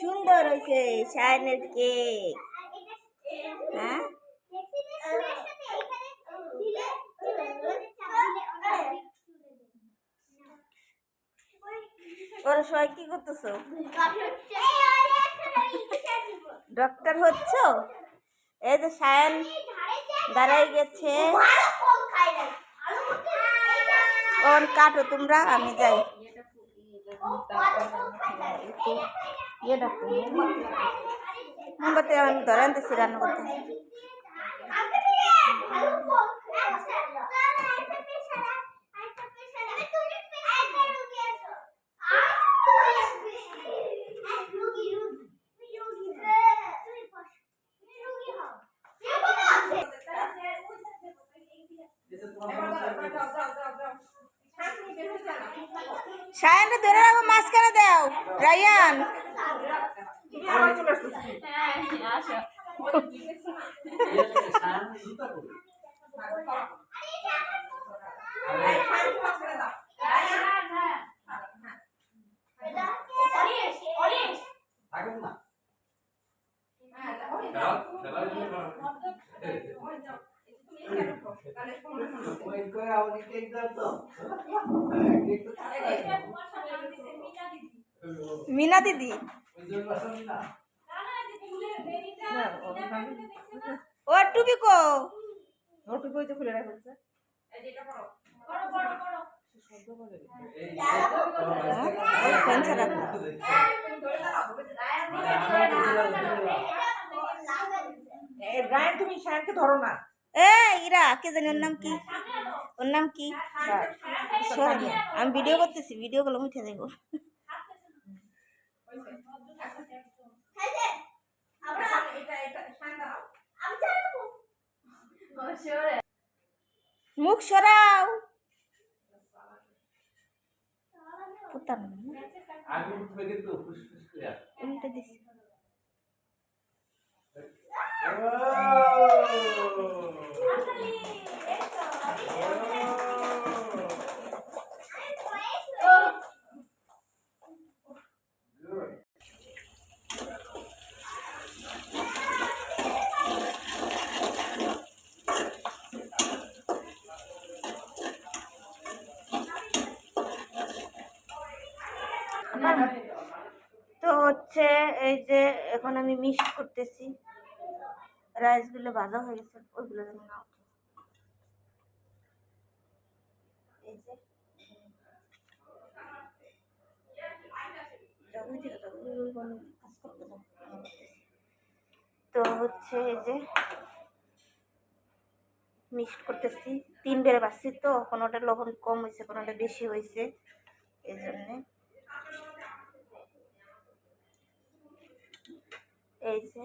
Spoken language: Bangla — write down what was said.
সুন্দর হয়েছে শাইনের কেক। হ্যাঁ ওরা সবাই কি করতেছো? ডক্টর হচ্ছ? এই যে শায়ন দাঁড়াই গেছে। ওর কাটো তোমরা, আমি যাই। মোমবাতি আমি ধরে আনতেছি রান্না করতে। শায়নকে ধরে রাখো, মাঝখানে দাও রায়ান। মিনা দিদি ও টুপি কো ও টুপি তো খুলে রাখছে। তুমি শায়নকে ধরো না। ইরা কে জানি ওর নাম কি? ওর নাম কি? আমি ভিডিও করতেছি, ভিডিও গুলো উঠে দেবো। মুখ সরাও। উল্টে দিছি। তো হচ্ছে এই যে এখন আমি মিক্স করতেছি। রাইসগুলো ভাজা হয়ে গেছে, ওইগুলো যেন না উঠে। এই যে তো হচ্ছে এই যে মিক্স করতেছি। 3 বেড়ে বাসছি, তো কোনোটা লবণ কম হয়েছে, কোনোটা বেশি হয়েছে, এই জন্যে। এই যে